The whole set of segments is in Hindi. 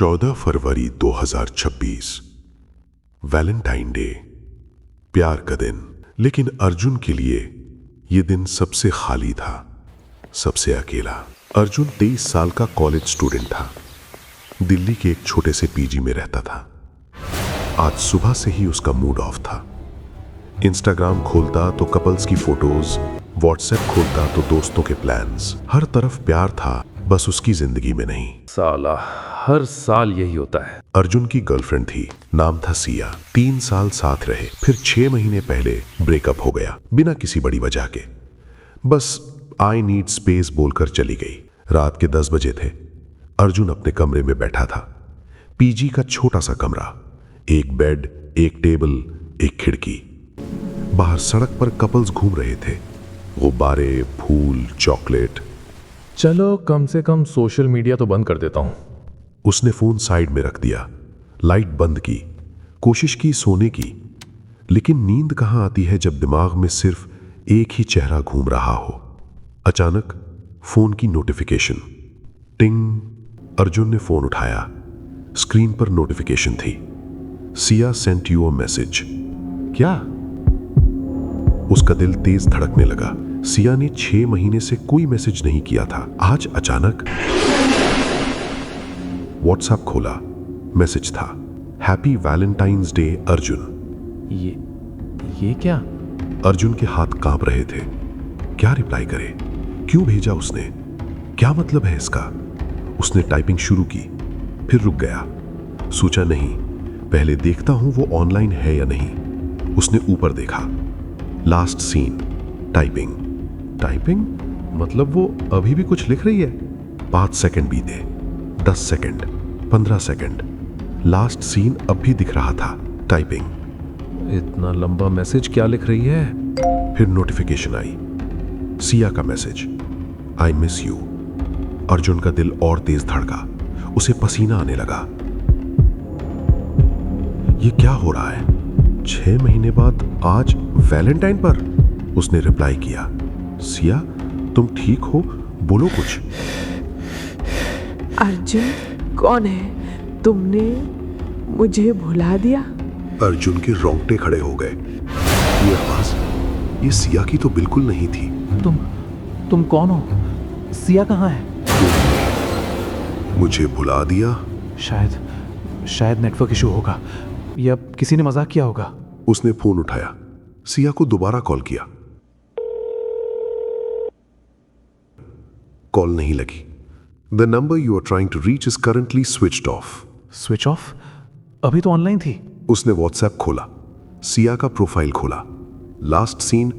14 फरवरी 2026 वैलेंटाइन डे, प्यार का दिन। लेकिन अर्जुन के लिए यह दिन सबसे खाली था, सबसे अकेला। अर्जुन 23 साल का कॉलेज स्टूडेंट था। दिल्ली के एक छोटे से पीजी में रहता था। आज सुबह से ही उसका मूड ऑफ था। इंस्टाग्राम खोलता तो कपल्स की फोटोज, व्हाट्सएप खोलता तो दोस्तों के प्लान्स। हर तरफ प्यार था, बस उसकी जिंदगी में नहीं। साला हर साल यही होता है। अर्जुन की गर्लफ्रेंड थी, नाम था सिया। 3 साल साथ रहे, फिर 6 महीने पहले ब्रेकअप हो गया, बिना किसी बड़ी वजह के। बस आई नीड स्पेस बोलकर चली गई। रात के 10 बजे थे। अर्जुन अपने कमरे में बैठा था। पीजी का छोटा सा कमरा, एक बेड, एक टेबल, एक खिड़की। बाहर सड़क पर कपल्स घूम रहे थे। गुब्बारे, फूल, चॉकलेट। चलो कम से कम सोशल मीडिया तो बंद कर देता हूँ। उसने फोन साइड में रख दिया, लाइट बंद की, कोशिश की सोने की। लेकिन नींद कहां आती है जब दिमाग में सिर्फ एक ही चेहरा घूम रहा हो। अचानक फोन की नोटिफिकेशन, टिंग। अर्जुन ने फोन उठाया। स्क्रीन पर नोटिफिकेशन थी, Siya sent you a message. क्या? उसका दिल तेज धड़कने लगा। सिया ने 6 महीने से कोई मैसेज नहीं किया था। आज अचानक व्हाट्सएप खोला, मैसेज था, हैप्पी वैलेंटाइंस डे अर्जुन। ये क्या? अर्जुन के हाथ कांप रहे थे। क्या रिप्लाई करे? क्यों भेजा उसने? क्या मतलब है इसका? उसने टाइपिंग शुरू की, फिर रुक गया। सोचा नहीं, पहले देखता हूं वो ऑनलाइन है या नहीं। उसने ऊपर देखा, लास्ट सीन, टाइपिंग। टाइपिंग मतलब वो अभी भी कुछ लिख रही है। 5 सेकंड बीते, 10 सेकंड, 15 सेकंड। लास्ट सीन अब भी दिख रहा था, टाइपिंग। इतना लंबा मैसेज क्या लिख रही है? फिर नोटिफिकेशन आई, सिया का message, I miss you. Arjun का दिल और तेज धड़का, उसे पसीना आने लगा। ये क्या हो रहा है? 6 महीने बाद आज वैलेंटाइन पर? उसने रिप्लाई किया, सिया तुम ठीक हो? बोलो कुछ। अर्जुन कौन है? तुमने मुझे भुला दिया? अर्जुन के रोंगटे खड़े हो गए। ये आवाज, ये सिया की तो बिल्कुल नहीं थी। तुम कौन हो? सिया कहाँ है? मुझे भुला दिया? शायद नेटवर्क इशू होगा या किसी ने मजाक किया होगा। उसने फोन उठाया, सिया को दोबारा कॉल किया। कॉल नहीं लगी। The number you are trying to reach is currently switched off. Switch off? अभी तो ऑनलाइन थी। उसने व्हाट्सएप खोला, सिया का प्रोफाइल खोला, लास्ट सीन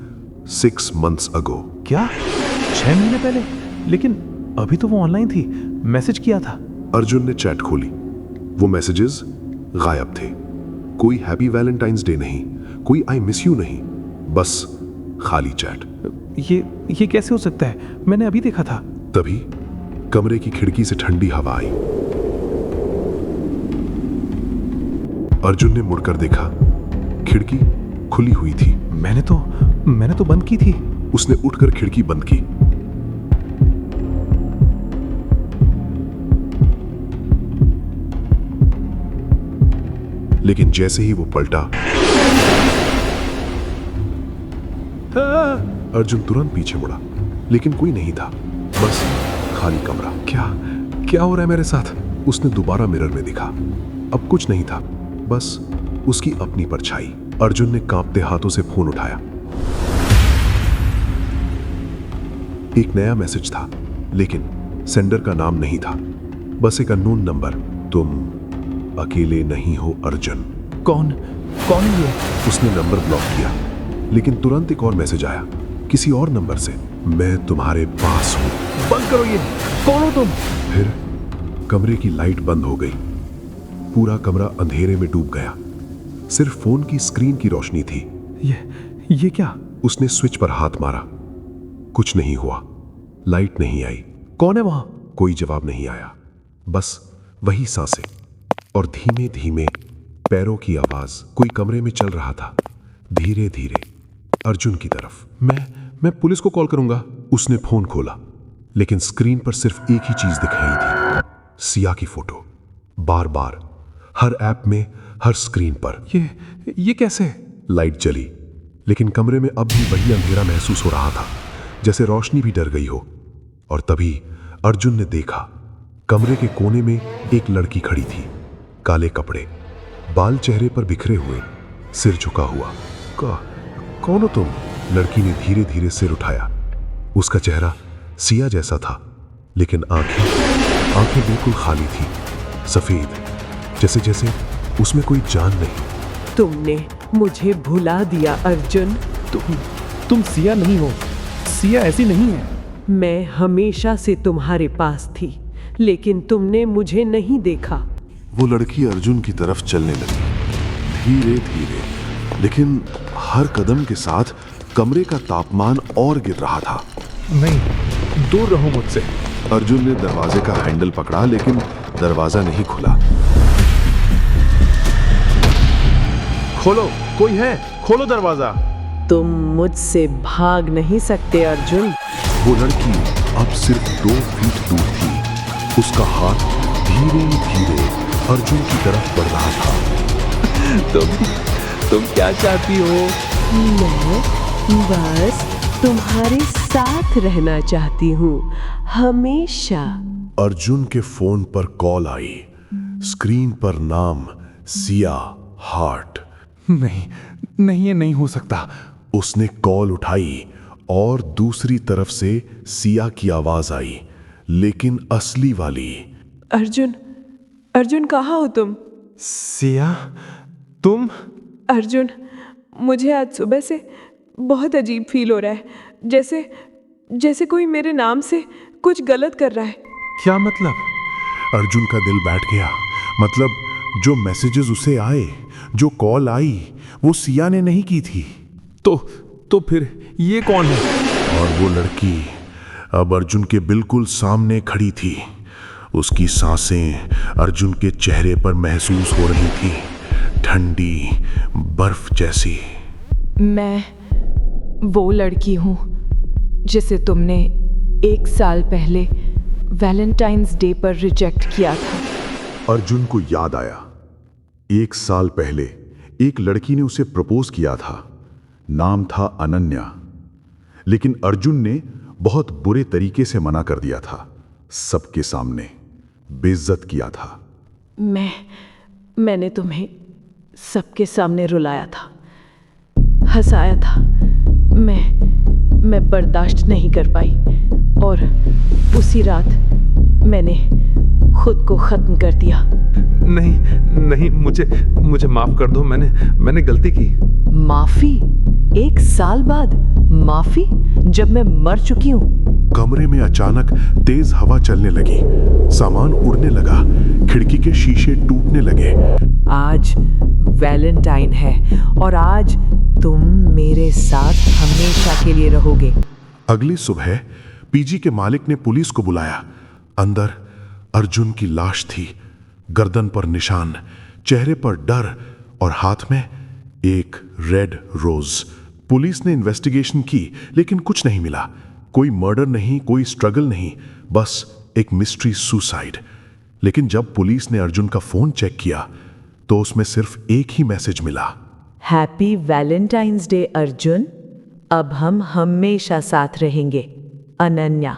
6 months ago। क्या? 6 महीने पहले? लेकिन अभी तो वो ऑनलाइन थी, मैसेज किया था। अर्जुन ने चैट खोली, वो मैसेजेस गायब थे। कोई हैप्पी वैलेंटाइंस डे नहीं, कोई आई मिस यू नहीं, बस खाली चैट। ये कैसे हो सकता है? मैंने अभी देखा था। तभी कमरे की खिड़की से ठंडी हवा आई। अर्जुन ने मुड़कर देखा, खिड़की खुली हुई थी। मैंने तो बंद की थी। उसने उठकर खिड़की बंद की। लेकिन जैसे ही वो पलटा, अर्जुन तुरंत पीछे मुड़ा, लेकिन कोई नहीं था, बस खाली कमरा। क्या हो रहा है मेरे साथ? उसने दोबारा मिरर में देखा, अब कुछ नहीं था, बस उसकी अपनी परछाई। अर्जुन ने कांपते हाथों से फोन उठाया। एक नया मैसेज था, लेकिन सेंडर का नाम नहीं था, बस एक अननोन नंबर। तुम अकेले नहीं हो अर्जुन। कौन है ये? उसने नंबर ब्लॉक किया, लेकिन तुरंत एक और मैसेज आया, किसी और नंबर से, मैं तुम्हारे पास हूं। बंद करो ये, कौन हो तुम? फिर कमरे की लाइट बंद हो गई। पूरा कमरा अंधेरे में डूब गया, सिर्फ फोन की स्क्रीन की रोशनी थी। ये क्या? उसने स्विच पर हाथ मारा, कुछ नहीं हुआ, लाइट नहीं आई। कौन है वहां? कोई जवाब नहीं आया, बस वही सांसें और धीमे धीमे पैरों की आवाज। कोई कमरे में चल रहा था, धीरे धीरे अर्जुन की तरफ। मैं पुलिस को कॉल करूंगा। उसने फोन खोला, लेकिन स्क्रीन पर सिर्फ एक ही चीज दिख रही थी, सिया की फोटो। बार बार, हर ऐप में, हर स्क्रीन पर। ये कैसे? लाइट जली, लेकिन कमरे में अब भी वही अंधेरा महसूस हो रहा था, जैसे रोशनी भी डर गई हो। और तभी अर्जुन ने देखा, कमरे के कोने में एक लड़की खड़ी थी। काले कपड़े, बाल चेहरे पर बिखरे हुए, सिर झुका हुआ। कौन हो तुम? लड़की ने धीरे धीरे सिर उठाया। उसका चेहरा सिया जैसा था, लेकिन आंखें बिल्कुल खाली थी, सफेद, जैसे जैसे उसमें कोई जान नहीं। तुमने मुझे भुला दिया अर्जुन। तुम सिया नहीं हो। सिया ऐसी नहीं है। मैं हमेशा से तुम्हारे पास थी, लेकिन तुमने मुझे नहीं देखा। वो लड़की अर्जुन की तरफ चलने लगी, धीरे धीरे, लेकिन हर कदम के साथ कमरे का तापमान और गिर रहा था। नहीं, दूर रहो मुझसे। अर्जुन ने दरवाजे का हैंडल पकड़ा, लेकिन दरवाजा नहीं खुला। खोलो, कोई है? खोलो दरवाजा। तुम मुझसे भाग नहीं सकते अर्जुन। वो लड़की अब सिर्फ 2 फीट दूर थी। उसका हाथ धीरे धीरे अर्जुन की तरफ बढ़ रहा था। तुम क्या चाहती हो? मैं बस तुम्हारे साथ रहना चाहती हूँ, हमेशा। अर्जुन के फोन पर कॉल आई। स्क्रीन पर नाम सिया हार्ट। नहीं, ये नहीं हो सकता। उसने कॉल उठाई और दूसरी तरफ से सिया की आवाज आई, लेकिन असली वाली। अर्जुन कहाँ हो तुम? सिया, तुम? अर्जुन, मुझे आज सुबह से बहुत अजीब फील हो रहा है, जैसे कोई मेरे नाम से कुछ गलत कर रहा है। क्या मतलब? अर्जुन का दिल बैठ गया। मतलब जो मैसेजेस उसे आए, जो कॉल आई, वो सिया ने नहीं की थी। तो फिर ये कौन है? और वो लड़की अब अर्जुन के बिल्कुल सामने खड़ी थी। उसकी सांसें अर्जुन के चेहरे पर महसूस हो रही थी, ठंडी बर्फ जैसी। मैं वो लड़की हूँ जिसे तुमने 1 साल पहले वैलेंटाइंस डे पर रिजेक्ट किया था। अर्जुन को याद आया, 1 साल पहले एक लड़की ने उसे प्रपोज किया था। नाम था अनन्या, लेकिन अर्जुन ने बहुत बुरे तरीके से मना कर दिया था। सबके सामने बेइज्जत किया था। मैंने तुम्हें सबके सामने रुलाया था, हंसाया था। मैं बर्दाश्त नहीं कर पाई और उसी रात मैंने खुद को खत्म कर दिया। नहीं, मुझे माफ कर दो। मैंने गलती की। माफी? 1 साल बाद माफी? जब मैं मर चुकी हूँ। कमरे में अचानक तेज हवा चलने लगी, सामान उड़ने लगा, खिड़की के शीशे टूटने लगे। आज वैलेंटाइन है और आज तुम मेरे साथ हमेशा के लिए रहोगे। अगली सुबह पीजी के मालिक ने पुलिस को बुलाया। अंदर अर्जुन की लाश थी, गर्दन पर निशान, चेहरे पर डर और हाथ में एक रेड रोज। पुलिस ने इन्वेस्टिगेशन की, लेकिन कुछ नहीं मिला। कोई मर्डर नहीं, कोई स्ट्रगल नहीं, बस एक मिस्ट्री सुसाइड। लेकिन जब पुलिस ने अर्जुन का फोन चेक किया तो उसमें सिर्फ एक ही मैसेज मिला। हैप्पी वैलेंटाइंस डे अर्जुन, अब हम हमेशा साथ रहेंगे, अनन्या।